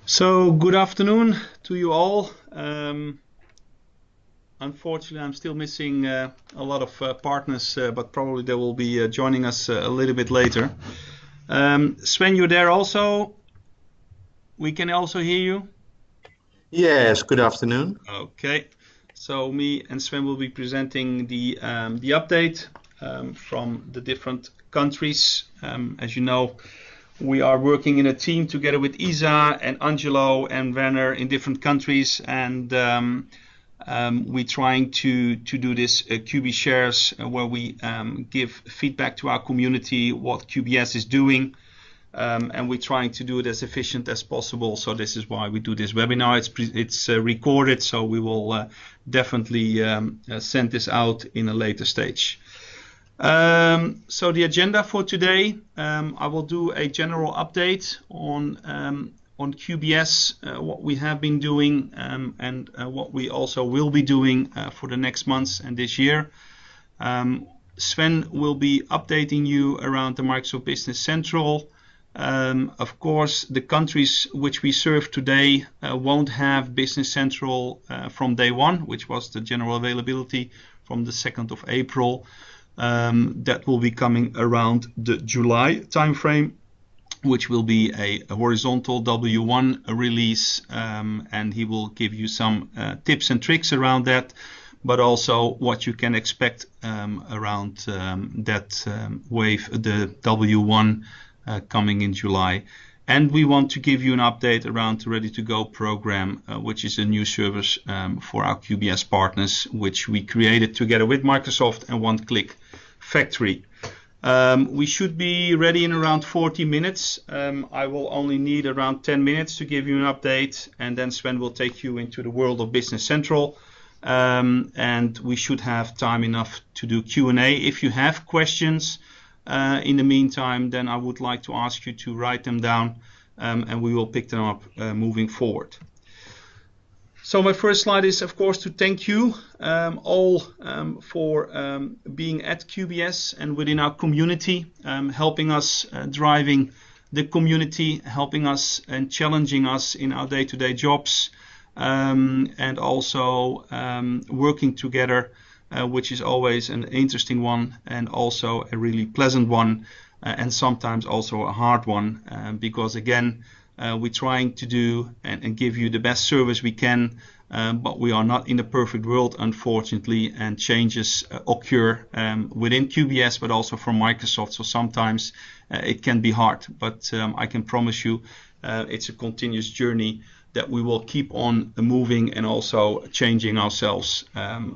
So good afternoon to you all. Unfortunately, I'm still missing a lot of partners, but probably they will be joining us a little bit later. Sven, you're there also? We can also hear you? Yes, good afternoon. Okay. So me and Sven will be presenting the update from the different countries. As you know, we are working in a team together with Isa and Angelo and Werner in different countries, and we're trying to do this QBShares where we give feedback to our community what QBS is doing, and we're trying to do it as efficient as possible. So this is why we do this webinar. It's recorded, so we will definitely send this out in a later stage. So the agenda for today, I will do a general update on QBS, what we have been doing, and what we also will be doing for the next months and this year. Sven will be updating you around the Microsoft Business Central. Of course, the countries which we serve today won't have Business Central from day one, which was the general availability from the 2nd of April. That will be coming around the July timeframe, which will be a horizontal W1 release, and he will give you some tips and tricks around that, but also what you can expect around that wave, the W1 coming in July. And we want to give you an update around the Ready to Go program, which is a new service for our QBS partners, which we created together with Microsoft and One Click Factory. We should be ready in around 40 minutes. I will only need around 10 minutes to give you an update, and then Sven will take you into the world of Business Central. And we should have time enough to do Q&A. If you have questions in the meantime, then I would like to ask you to write them down, and we will pick them up moving forward. So my first slide is, of course, to thank you all for being at QBS and within our community, helping us driving the community, helping us and challenging us in our day-to-day jobs, and also working together, which is always an interesting one and also a really pleasant one, and sometimes also a hard one, because again, we're trying to do and give you the best service we can, but we are not in a perfect world, unfortunately, and changes occur within QBS, but also from Microsoft. So sometimes it can be hard, but I can promise you it's a continuous journey that we will keep on moving and also changing ourselves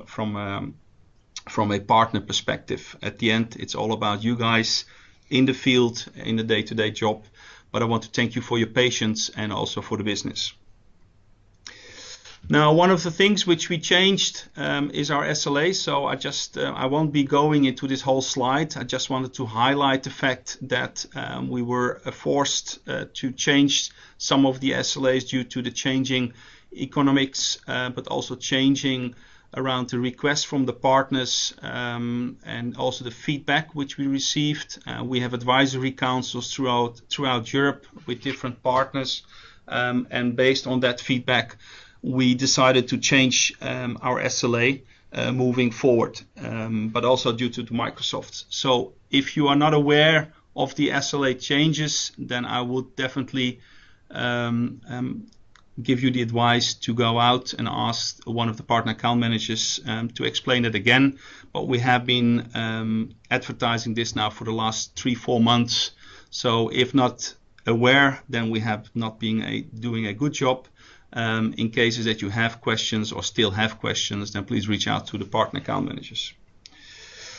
from a partner perspective. At the end, it's all about you guys in the field, in the day-to-day job. But I want to thank you for your patience and also for the business. Now, one of the things which we changed is our SLA. So I won't be going into this whole slide. I just wanted to highlight the fact that we were forced to change some of the SLAs due to the changing economics, but also changing around the requests from the partners, and also the feedback which we received. We have advisory councils throughout Europe with different partners, and based on that feedback, we decided to change our SLA moving forward, but also due to Microsoft. So if you are not aware of the SLA changes, then I would definitely give you the advice to go out and ask one of the partner account managers to explain it again. But we have been advertising this now for the last 3-4 months. So if not aware, then we have not been doing a good job. In cases that you have questions or still have questions, then please reach out to the partner account managers.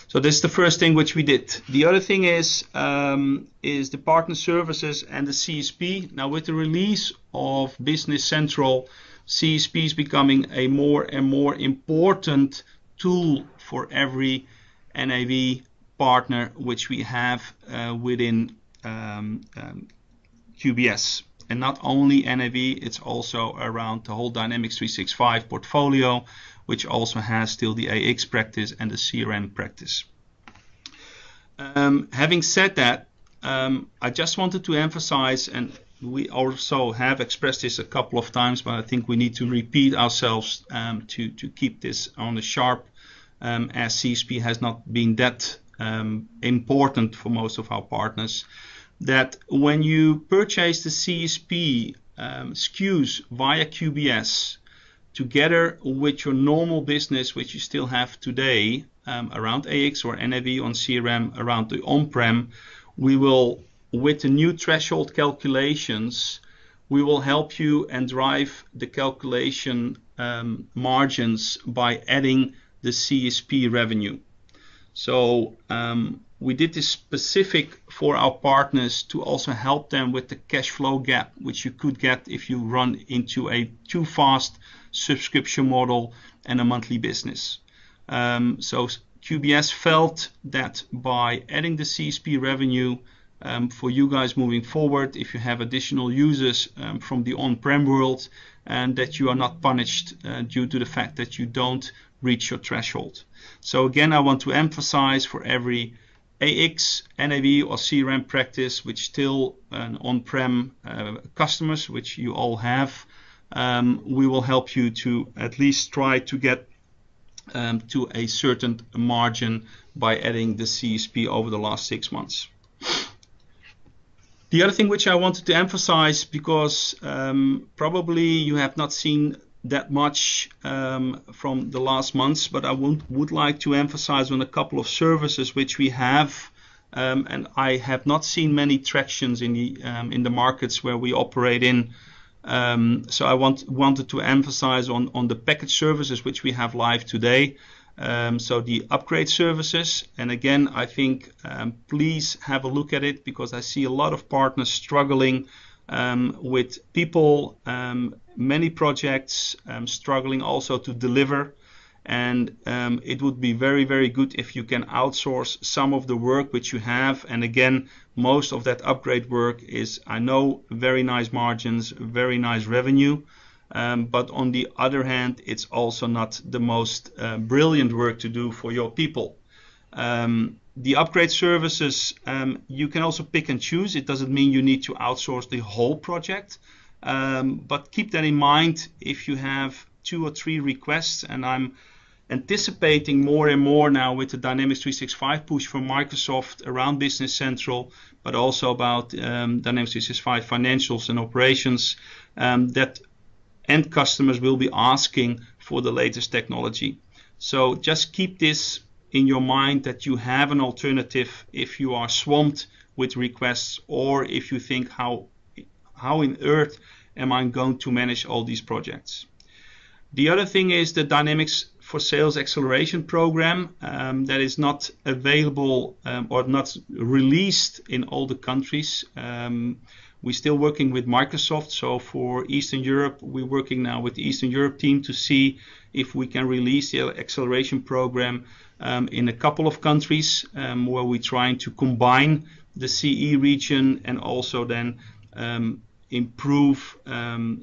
So this is the first thing which we did. The other thing is the partner services and the CSP. Now with the release of Business Central, CSP is becoming a more and more important tool for every NAV partner which we have within QBS. And not only NAV, it's also around the whole Dynamics 365 portfolio, which also has still the AX practice and the CRM practice. Having said that, I just wanted to emphasize, and we also have expressed this a couple of times, but I think we need to repeat ourselves to keep this on the sharp, as CSP has not been that important for most of our partners. That when you purchase the CSP SKUs via QBS, together with your normal business, which you still have today, around AX or NAV on CRM, around the on-prem, we will, with the new threshold calculations, we will help you and drive the calculation margins by adding the CSP revenue. So we did this specific for our partners to also help them with the cash flow gap, which you could get if you run into a too fast subscription model and a monthly business. So QBS felt that by adding the CSP revenue for you guys moving forward, if you have additional users from the on-prem world, and that you are not punished due to the fact that you don't reach your threshold. So again, I want to emphasize, for every AX, NAV or CRM practice which still an on-prem customers, which you all have, we will help you to at least try to get to a certain margin by adding the CSP over the last 6 months. The other thing which I wanted to emphasize, because probably you have not seen that much from the last months, but I would like to emphasize on a couple of services which we have, and I have not seen many tractions in the markets where we operate in. So I wanted to emphasize on the package services which we have live today. So the upgrade services, and again, I think please have a look at it, because I see a lot of partners struggling with people, many projects struggling also to deliver, and it would be very, very good if you can outsource some of the work which you have. And again, most of that upgrade work is, I know, very nice margins, very nice revenue, but on the other hand, it's also not the most brilliant work to do for your people. The upgrade services, you can also pick and choose. It doesn't mean you need to outsource the whole project, but keep that in mind if you have 2 or 3 requests. And I'm anticipating more and more now with the Dynamics 365 push from Microsoft around Business Central, but also about Dynamics 365 financials and operations, that end customers will be asking for the latest technology. So just keep this in your mind, that you have an alternative if you are swamped with requests, or if you think how in earth am I going to manage all these projects. The other thing is the Dynamics for Sales Acceleration Program that is not available or not released in all the countries. We're still working with Microsoft, so for Eastern Europe, we're working now with the Eastern Europe team to see if we can release the acceleration program in a couple of countries where we're trying to combine the CE region and also then improve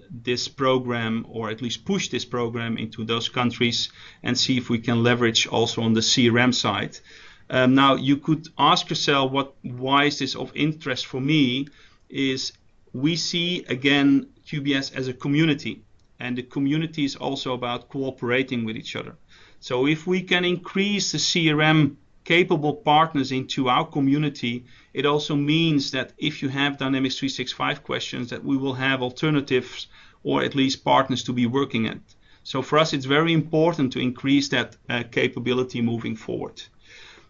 this program, or at least push this program into those countries, and see if we can leverage also on the CRM side. Now, you could ask yourself, why is this of interest for me? Is we see again QBS as a community, and the community is also about cooperating with each other. So if we can increase the CRM capable partners into our community, it also means that if you have Dynamics 365 questions, that we will have alternatives, or at least partners to be working at. So for us, it's very important to increase that capability moving forward.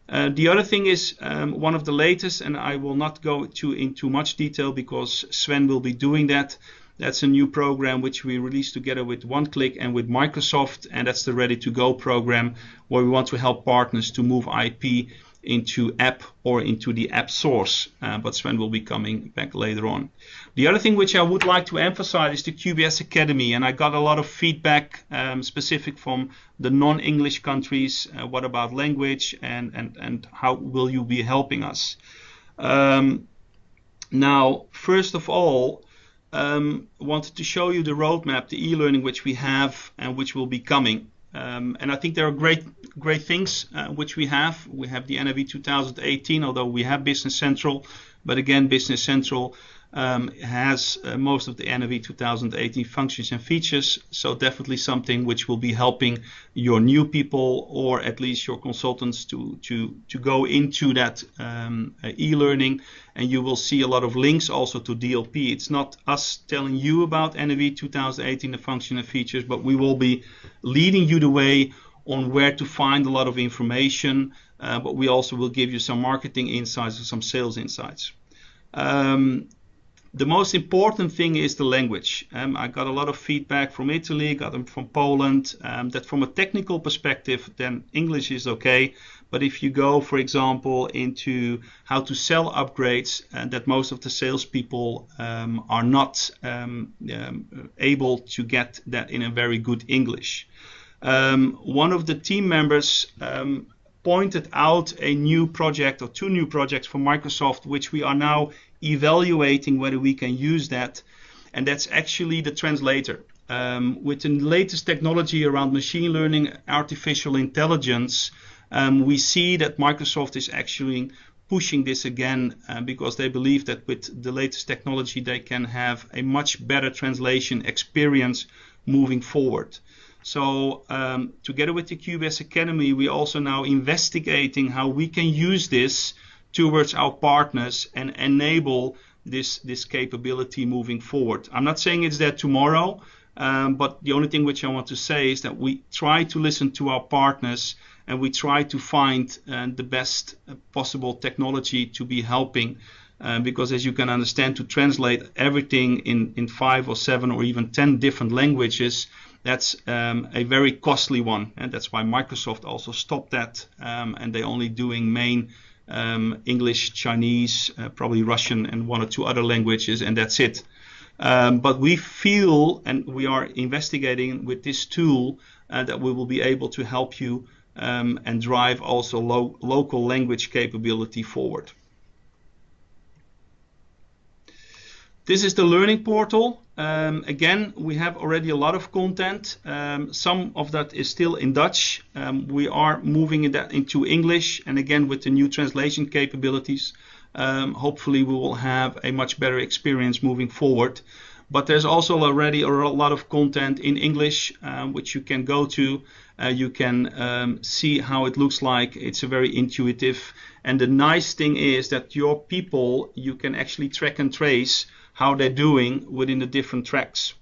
The other thing is one of the latest, and I will not go into much detail because Sven will be doing that. That's a new program which we released together with OneClick and with Microsoft, and that's the Ready to Go program, where we want to help partners to move IP into app or into the app source, but Sven will be coming back later on. The other thing which I would like to emphasize is the QBS Academy, and I got a lot of feedback specific from the non-English countries. What about language, and how will you be helping us? Now, first of all, wanted to show you the roadmap, the e-learning which we have and which will be coming. And I think there are great things which we have. We have the NAV 2018, although we have Business Central, but again, Business Central has most of the NAV 2018 functions and features. So definitely something which will be helping your new people, or at least your consultants, to go into that e-learning. And you will see a lot of links also to DLP. It's not us telling you about NAV 2018, the function and features, but we will be leading you the way on where to find a lot of information, but we also will give you some marketing insights and some sales insights. The most important thing is the language. I got a lot of feedback from Italy, got them from Poland, that from a technical perspective, then English is okay. But if you go, for example, into how to sell upgrades, that most of the salespeople are not able to get that in a very good English. One of the team members pointed out a new project, or two new projects from Microsoft, which we are now evaluating whether we can use that, and that's actually the translator. With the latest technology around machine learning, artificial intelligence, we see that Microsoft is actually pushing this again, because they believe that with the latest technology they can have a much better translation experience moving forward. So together with the QBS Academy, we're also now investigating how we can use this towards our partners and enable this capability moving forward. I'm not saying it's there tomorrow, but the only thing which I want to say is that we try to listen to our partners, and we try to find the best possible technology to be helping, because as you can understand, to translate everything in 5 or 7 or even 10 different languages, that's a very costly one, and that's why Microsoft also stopped that, and they're only doing main English, Chinese, probably Russian, and 1 or 2 other languages, and that's it. But we feel, and we are investigating with this tool, that we will be able to help you and drive also local language capability forward. This is the learning portal. Again, we have already a lot of content. Some of that is still in Dutch. We are moving that into English, and again with the new translation capabilities, hopefully we will have a much better experience moving forward. But there's also already a lot of content in English, which you can go to. You can see how it looks like. It's a very intuitive, and the nice thing is that your people, you can actually track and trace how they're doing within the different tracks.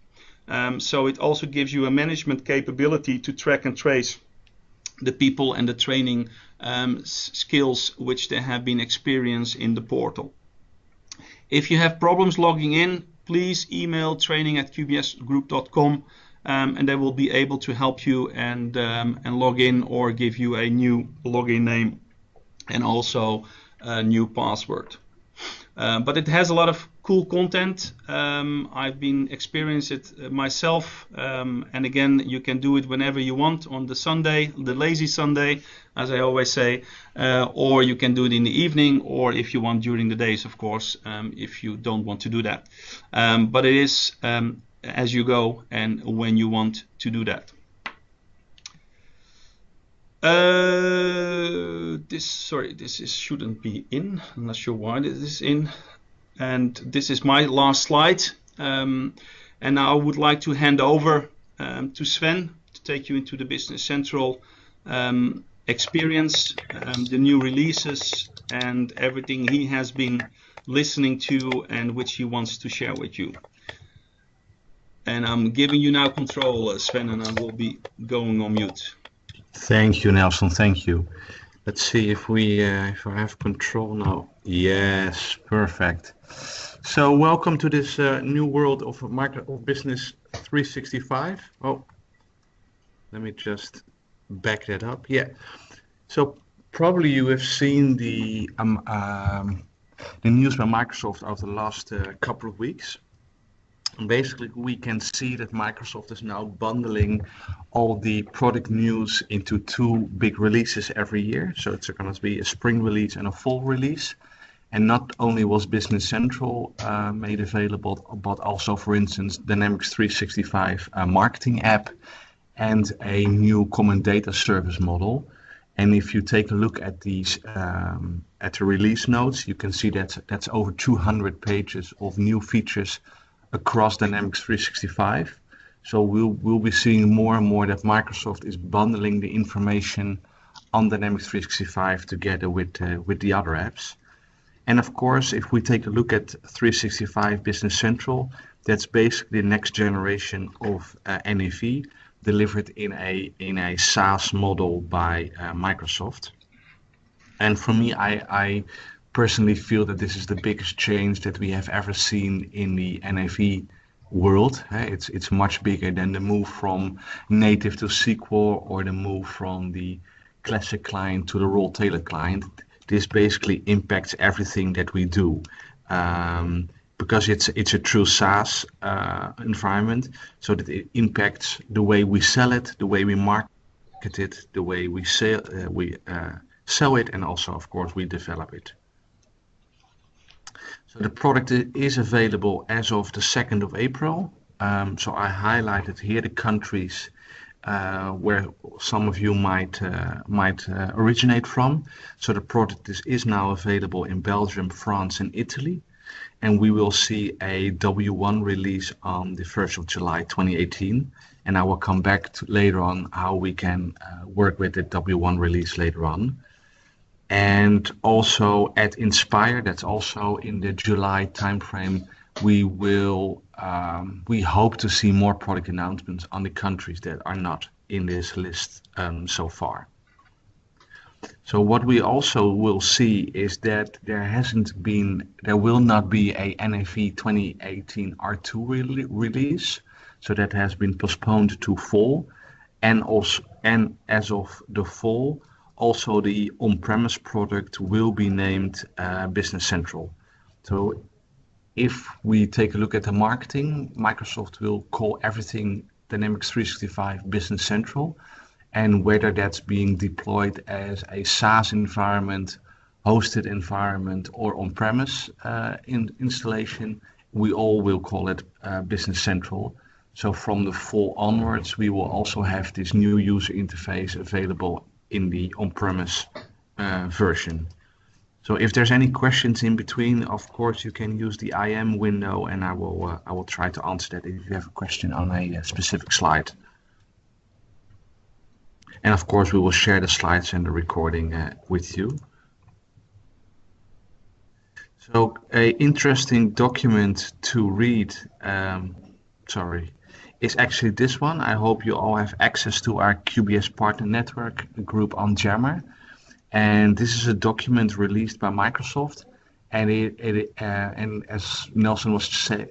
So it also gives you a management capability to track and trace the people and the training skills which they have been experienced in the portal. If you have problems logging in, please email training@qbsgroup.com, and they will be able to help you and log in, or give you a new login name and also a new password. But it has a lot of cool content. I've been experiencing it myself, and again, you can do it whenever you want on the Sunday, the lazy Sunday, as I always say, or you can do it in the evening, or if you want during the days, of course, if you don't want to do that. But it is as you go and when you want to do that. This shouldn't be in. I'm not sure why this is in. And this is my last slide. And now I would like to hand over to Sven to take you into the Business Central experience, the new releases, and everything he has been listening to and which he wants to share with you. And I'm giving you now control, Sven, and I will be going on mute. Thank you, Nelson. Thank you. Let's see if if I have control now. Yes, perfect. So welcome to this new world of Business 365. Oh, let me just back that up. Yeah. So probably you have seen the news by Microsoft over the last couple of weeks. Basically, we can see that Microsoft is now bundling all the product news into 2 big releases every year. So it's going to be a spring release and a fall release. And not only was Business Central made available, but also, for instance, Dynamics 365 marketing app and a new common data service model. And if you take a look at these at the release notes, you can see that that's over 200 pages of new features across Dynamics 365. So we'll be seeing more and more that Microsoft is bundling the information on Dynamics 365 together with the other apps. And of course, if we take a look at 365 Business Central, that's basically the next generation of NAV delivered in a SaaS model by Microsoft. And for me, I personally feel that this is the biggest change that we have ever seen in the NAV world. It's much bigger than the move from native to SQL or the move from the classic client to the role-tailored client. This basically impacts everything that we do, because it's a true SaaS environment, so that it impacts the way we sell it, the way we market it, the way we sell it, and also, of course, we develop it. So the product is available as of the 2nd of April. So I highlighted here the countries where some of you might originate from. So the product is now available in Belgium, France, and Italy, and we will see a W1 release on the 1st of July 2018. And I will come back to later on how we can work with the W1 release later on. And also at Inspire, that's also in the July timeframe, we hope to see more product announcements on the countries that are not in this list so far. So what we also will see is that there will not be a NAV 2018 R2 release. So that has been postponed to fall, and as of the fall, also the on-premise product will be named Business Central. So if we take a look at the marketing, Microsoft will call everything Dynamics 365 Business Central, and whether that's being deployed as a SaaS environment, hosted environment, or on-premise installation, we all will call it Business Central. So from the fall onwards, we will also have this new user interface available in the on-premise version. So if there's any questions in between, of course, you can use the IM window, and I will try to answer that if you have a question on a specific slide. And of course, we will share the slides and the recording with you. So an interesting document to read, is actually this one. I hope you all have access to our QBS Partner Network group on Jammer. And this is a document released by Microsoft. And and as Nelson was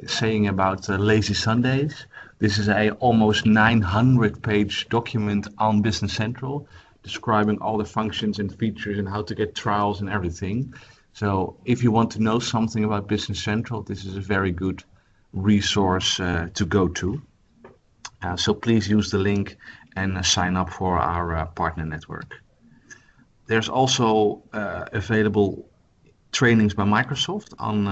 saying about lazy Sundays, this is a almost 900-page document on Business Central, describing all the functions and features and how to get trials and everything. So if you want to know something about Business Central, this is a very good resource to go to. So please use the link and sign up for our partner network. There's also available trainings by Microsoft on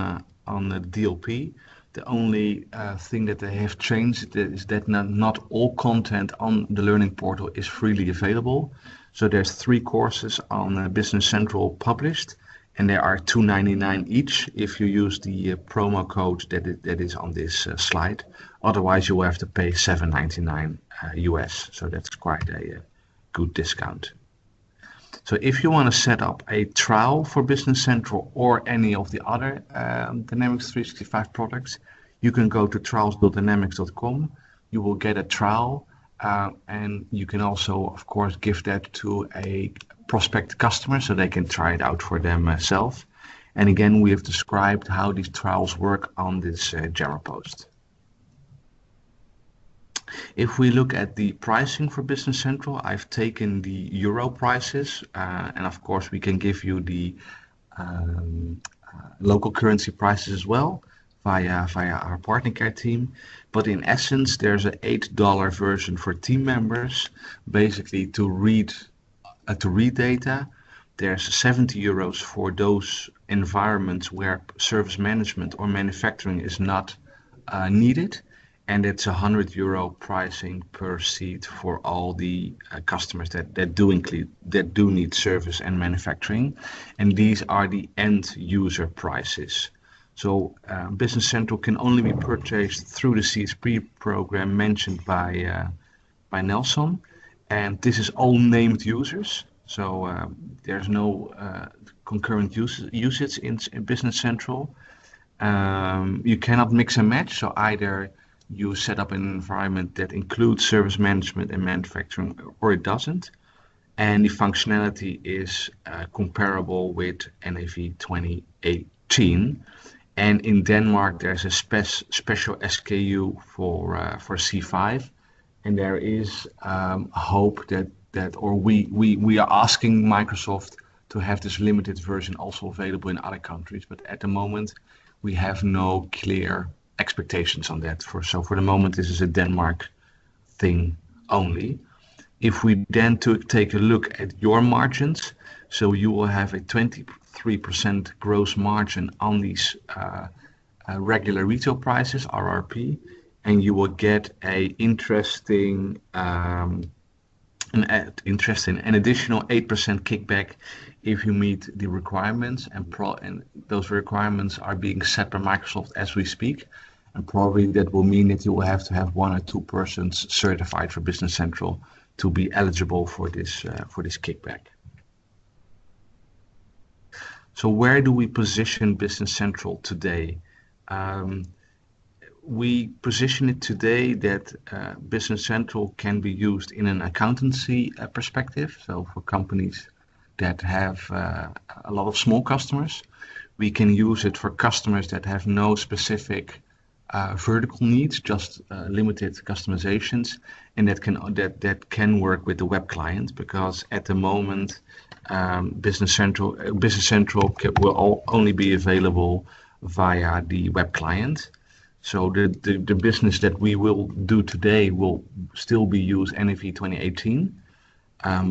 the DLP. The only thing that they have changed is that not all content on the Learning Portal is freely available. So there's 3 courses on Business Central published, and they are $2.99 each if you use the promo code that is on this slide. Otherwise, you will have to pay $7.99 US. So that's quite a good discount. So if you want to set up a trial for Business Central or any of the other Dynamics 365 products, you can go to trials.dynamics.com. You will get a trial, and you can also, of course, give that to a prospect customer so they can try it out for themselves. And again, we have described how these trials work on this Jammer post. If we look at the pricing for Business Central, I've taken the euro prices, and of course we can give you the local currency prices as well via our partner care team. But in essence, there's an $8 version for team members, basically to read data. There's 70 euros for those environments where service management or manufacturing is not needed. and it's €100 pricing per seat for all the customers that do need service and manufacturing, and these are the end user prices. So Business Central can only be purchased through the CSP program mentioned by Nelson, and this is all named users. So there's no concurrent usage in Business Central. You cannot mix and match, so either you set up an environment that includes service management and manufacturing, or it doesn't. And the functionality is comparable with NAV 2018. And in Denmark, there's a special SKU for C5, and there is hope or we are asking Microsoft to have this limited version also available in other countries, but at the moment we have no clear expectations on that. So for the moment, this is a Denmark thing only. If we then take a look at your margins, so you will have a 23% gross margin on these regular retail prices, RRP, and you will get an additional 8% kickback if you meet the requirements, and those requirements are being set by Microsoft as we speak, and probably that will mean that you will have to have 1 or 2 persons certified for Business Central to be eligible for this kickback. So where do we position Business Central today? We position it today that Business Central can be used in an accountancy perspective. So for companies that have a lot of small customers, we can use it for customers that have no specific vertical needs, just limited customizations, and that can work with the web client, because at the moment Business Central will only be available via the web client. So the business that we will do today will still be used NAV 2018,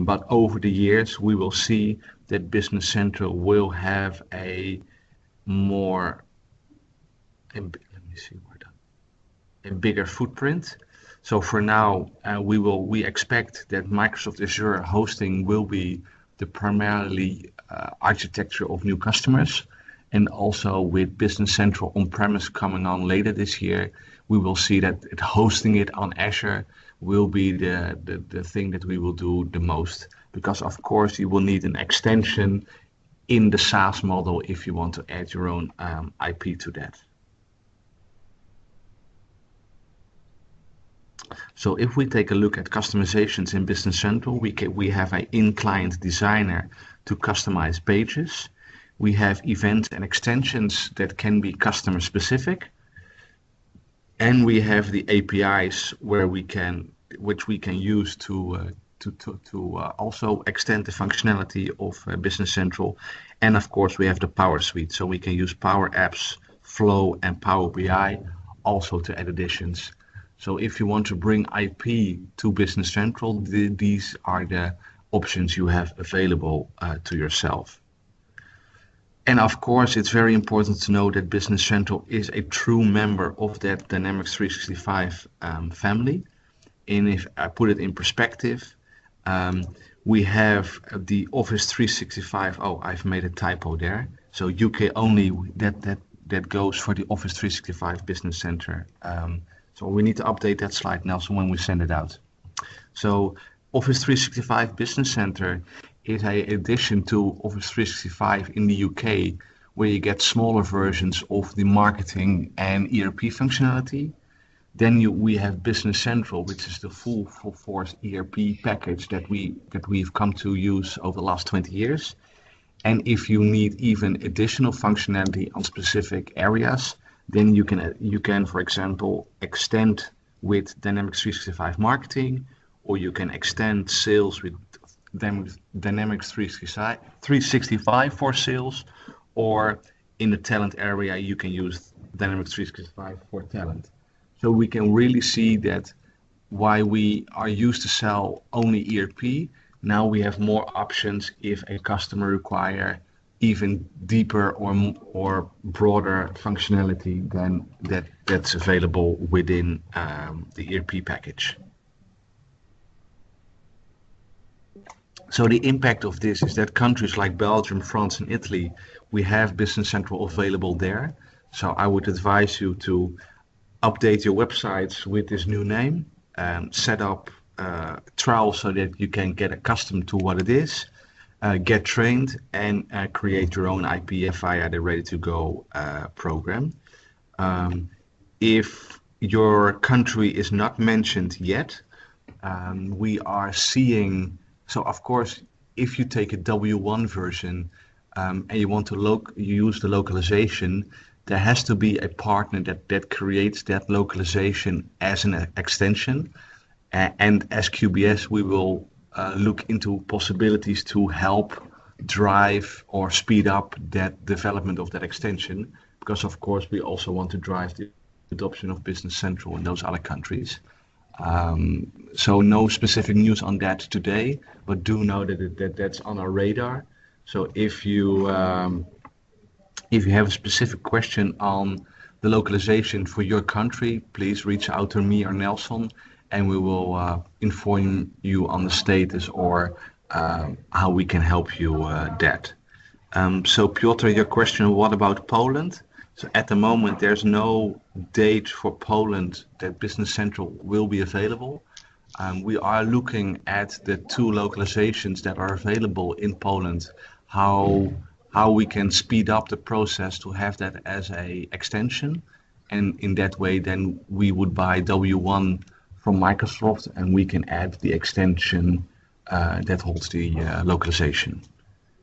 but over the years we will see that Business Central will have a bigger footprint. So for now, we expect that Microsoft Azure hosting will be the primarily architecture of new customers. And also with Business Central on-premise coming on later this year, we will see that hosting it on Azure will be the thing that we will do the most. Because of course you will need an extension in the SaaS model if you want to add your own IP to that. So if we take a look at customizations in Business Central, we have an in-client designer to customize pages. We have events and extensions that can be customer specific, and we have the APIs which we can use to also extend the functionality of Business Central. And of course, we have the Power Suite, so we can use Power Apps, Flow, and Power BI also to add additions. So if you want to bring IP to Business Central, these are the options you have available to yourself. And of course, it's very important to know that Business Central is a true member of that Dynamics 365 family. And if I put it in perspective, we have the Office 365. Oh, I've made a typo there. So UK only, that goes for the Office 365 Business Center. So we need to update that slide, Nelson, when we send it out. So Office 365 Business Center is an addition to Office 365 in the UK, where you get smaller versions of the marketing and ERP functionality. Then we have Business Central, which is the full force ERP package that we've come to use over the last 20 years. And if you need even additional functionality on specific areas, then you can, for example, extend with Dynamics 365 marketing, or you can extend sales with Dynamics 365 for sales, or in the talent area, you can use Dynamics 365 for talent. So we can really see that why we are used to sell only ERP, now we have more options if a customer require even deeper or broader functionality than that's available within the ERP package. So the impact of this is that countries like Belgium, France, and Italy, we have Business Central available there. So I would advise you to update your websites with this new name, set up trials so that you can get accustomed to what it is, get trained, and create your own IP via the Ready to Go program. If your country is not mentioned yet, we are seeing, so of course, if you take a W1 version and you want to use the localization, there has to be a partner that creates that localization as an extension. And as QBS, we will look into possibilities to help drive or speed up that development of that extension, because of course we also want to drive the adoption of Business Central in those other countries. So no specific news on that today, but do know that that's on our radar. So if you have a specific question on the localization for your country, please reach out to me or Nelson, and we will inform you on the status or how we can help you that. So Piotr, your question, what about Poland? So at the moment, there's no date for Poland that Business Central will be available. We are looking at the two localizations that are available in Poland, how we can speed up the process to have that as a extension. And in that way, then we would buy W1 from Microsoft and we can add the extension that holds the localization.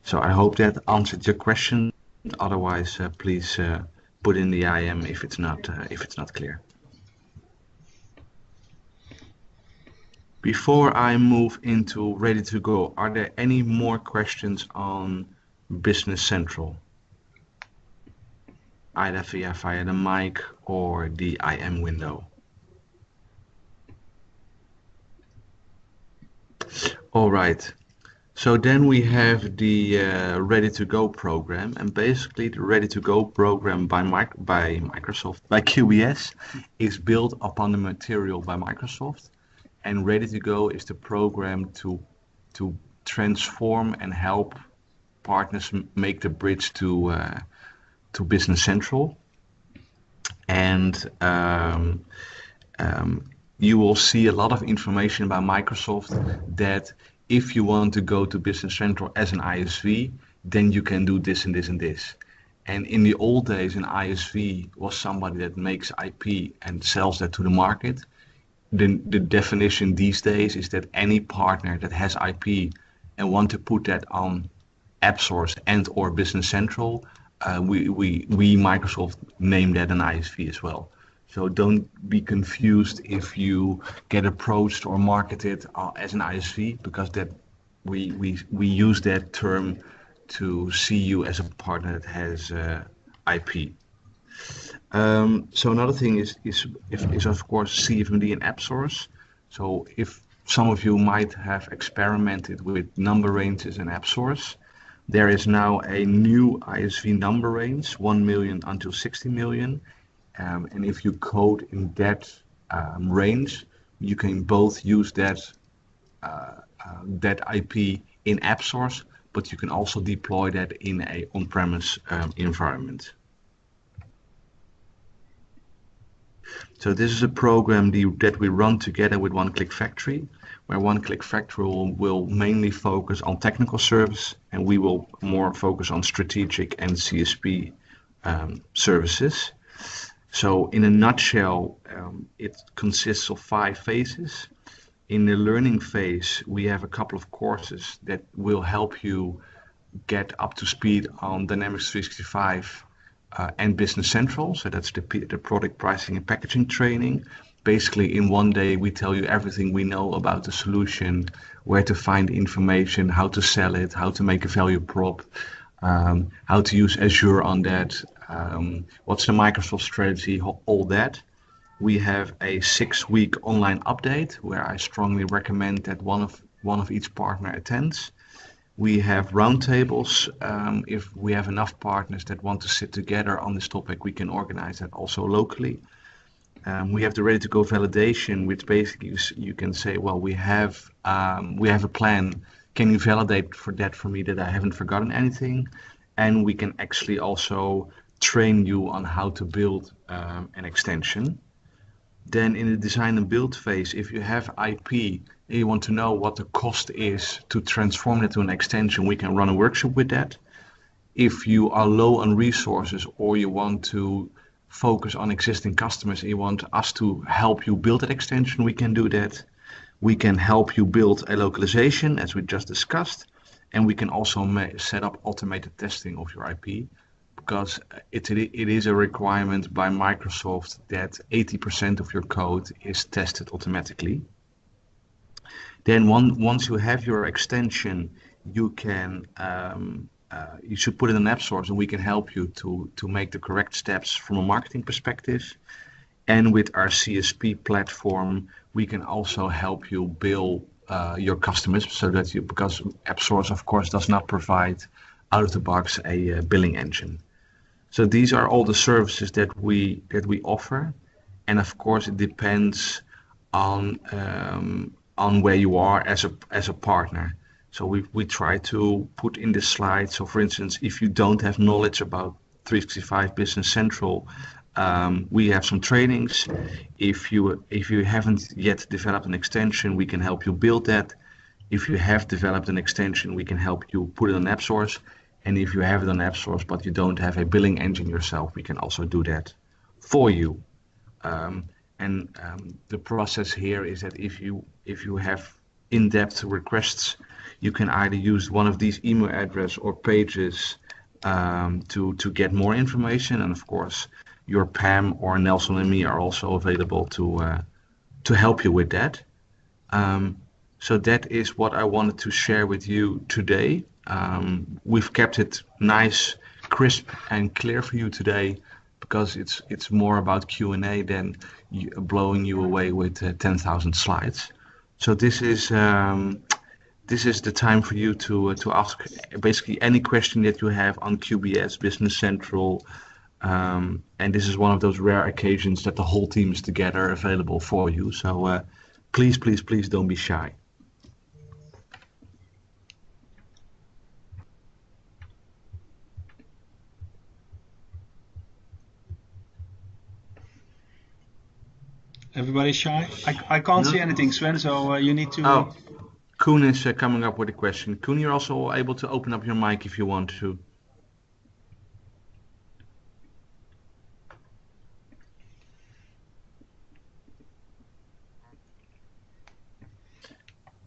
So I hope that answered your question. Otherwise, please put in the IM if it's not clear. Before I move into Ready to Go, are there any more questions on Business Central? Either via the mic or the IM window. All right. So then we have the Ready to Go program, and basically the Ready to Go program by Microsoft, by QBS, is built upon the material by Microsoft, and Ready to Go is the program to transform and help partners make the bridge to Business Central. And you will see a lot of information about Microsoft that if you want to go to Business Central as an ISV, then you can do this and this and this. And in the old days, an ISV was somebody that makes IP and sells that to the market. The definition these days is that any partner that has IP and want to put that on AppSource and or Business Central, we Microsoft name that an ISV as well. So don't be confused if you get approached or marketed as an ISV, because that we use that term to see you as a partner that has IP. So another thing is of course CFMD and AppSource. So if some of you might have experimented with number ranges in AppSource, there is now a new ISV number range, 1 million until 60 million. And if you code in that range, you can both use that IP in AppSource, but you can also deploy that in a on-premise environment. So this is a program that we run together with One Click Factory, where One Click Factory will mainly focus on technical service, and we will more focus on strategic and CSP services. So in a nutshell, it consists of 5 phases. In the learning phase, we have a couple of courses that will help you get up to speed on Dynamics 365 and Business Central. So that's the product pricing and packaging training. Basically, in one day, we tell you everything we know about the solution, where to find information, how to sell it, how to make a value prop, how to use Azure on that, what's the Microsoft strategy, all that. We have a 6-week online update where I strongly recommend that one of each partner attends. We have roundtables. If we have enough partners that want to sit together on this topic, we can organize that also locally. We have the ready-to-go validation, which basically you can say, well, we have a plan. Can you validate for me that I haven't forgotten anything? And we can actually also train you on how to build an extension. Then in the design and build phase, if you have IP and you want to know what the cost is to transform it to an extension, we can run a workshop with that. If you are low on resources or you want to focus on existing customers and you want us to help you build that extension, we can do that. We can help you build a localization, as we just discussed, and we can also set up automated testing of your IP, because it is a requirement by Microsoft that 80% of your code is tested automatically. Then once you have your extension, you can you should put it in App Source, and we can help you to make the correct steps from a marketing perspective. And with our CSP platform, we can also help you bill your customers, so that because App Source, of course, does not provide out of the box a billing engine. So these are all the services that we offer, and of course it depends on where you are as a partner. So we try to put in the slide. So for instance, if you don't have knowledge about 365 Business Central, we have some trainings. If you haven't yet developed an extension, we can help you build that. If you have developed an extension, we can help you put it on App Source. And if you have it on App Source but you don't have a billing engine yourself, we can also do that for you. The process here is that if you have in-depth requests, you can either use one of these email address or pages to get more information. And of course, your Pam or Nelson and me are also available to help you with that. So that is what I wanted to share with you today. We've kept it nice, crisp, and clear for you today, because it's more about Q&A than blowing you away with 10,000 slides. So this is the time for you to ask basically any question that you have on QBS, Business Central, and this is one of those rare occasions that the whole team is together available for you. So please don't be shy. Everybody's shy? I can't see anything, Sven, so you need to... Oh, Koen is coming up with a question. Koen, you're also able to open up your mic if you want to.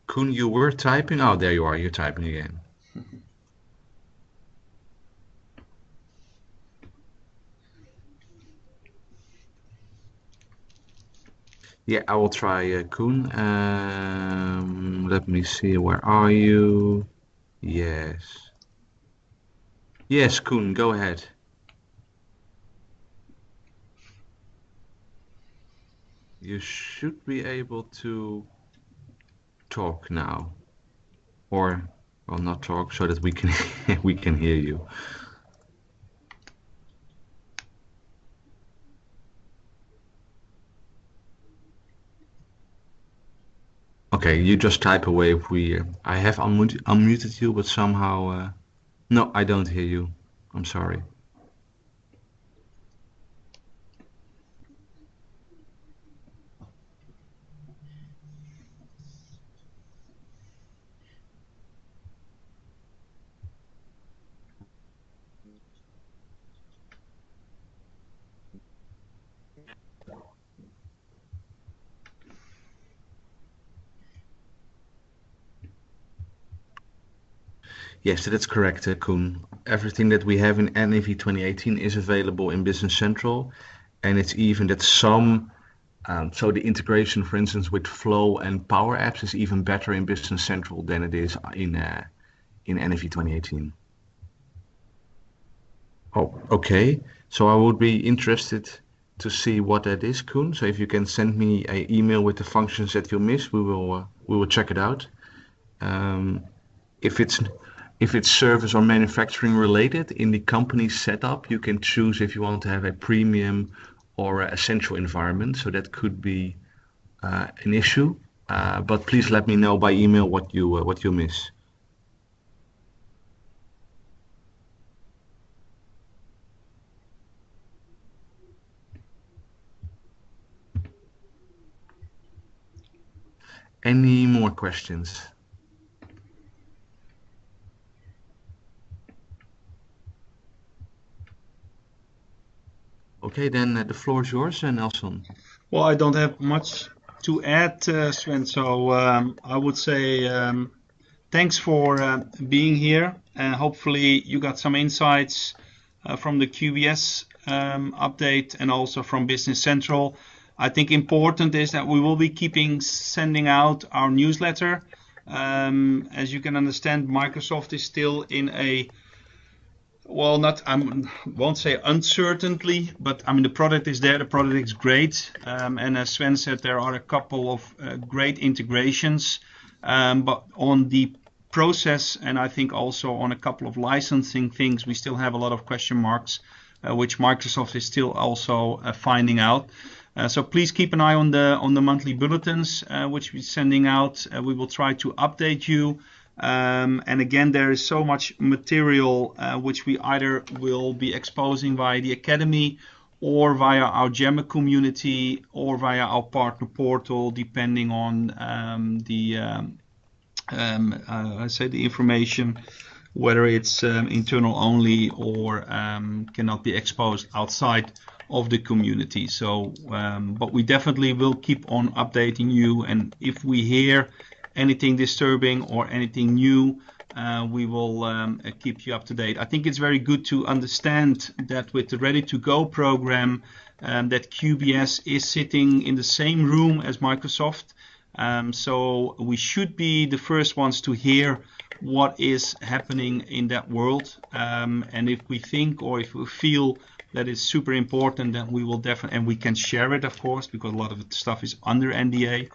Koen, you were typing? Oh, there you are. You're typing again. Yeah, I will try, Koen. Let me see. Where are you? Yes. Yes, Koen, go ahead. You should be able to talk now. Or, well, not talk, so that we can we can hear you. Okay, you just type away if I have unmuted you, but somehow... No, I don't hear you. I'm sorry. Yes, that's correct, Koen. Everything that we have in NAV 2018 is available in Business Central, and it's even that some, so the integration, for instance, with Flow and Power Apps is even better in Business Central than it is in NAV 2018. Oh, okay. So I would be interested to see what that is, Koen. So if you can send me an email with the functions that you miss, we will check it out. If it's If it's service or manufacturing related, in the company setup, you can choose if you want to have a premium or a essential environment. So that could be an issue. But please let me know by email what you miss. Any more questions? Okay, then the floor is yours, Nelson. Well, I don't have much to add, Sven. So I would say thanks for being here. And hopefully you got some insights from the QBS update and also from Business Central. I think important is that we will be keeping sending out our newsletter. As you can understand, Microsoft is still in a well, not I won't say uncertainly, but I mean the product is there. The product is great, and as Sven said, there are a couple of great integrations, but on the process and I think also on a couple of licensing things, we still have a lot of question marks, which Microsoft is still also finding out. So please keep an eye on the monthly bulletins which we're sending out. We will try to update you. And again, there is so much material which we either will be exposing via the Academy or via our Gemma community or via our partner portal, depending on I say the information, whether it's internal only or cannot be exposed outside of the community. So, but we definitely will keep on updating you, and if we hear anything disturbing or anything new, we will keep you up to date. I think it's very good to understand that with the Ready to Go program, that QBS is sitting in the same room as Microsoft. So we should be the first ones to hear what is happening in that world. And if we think or if we feel that is super important, then we will definitely, and we can share it, of course, because a lot of the stuff is under NDA.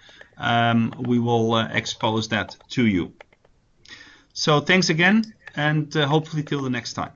We will expose that to you. So thanks again, and hopefully till the next time.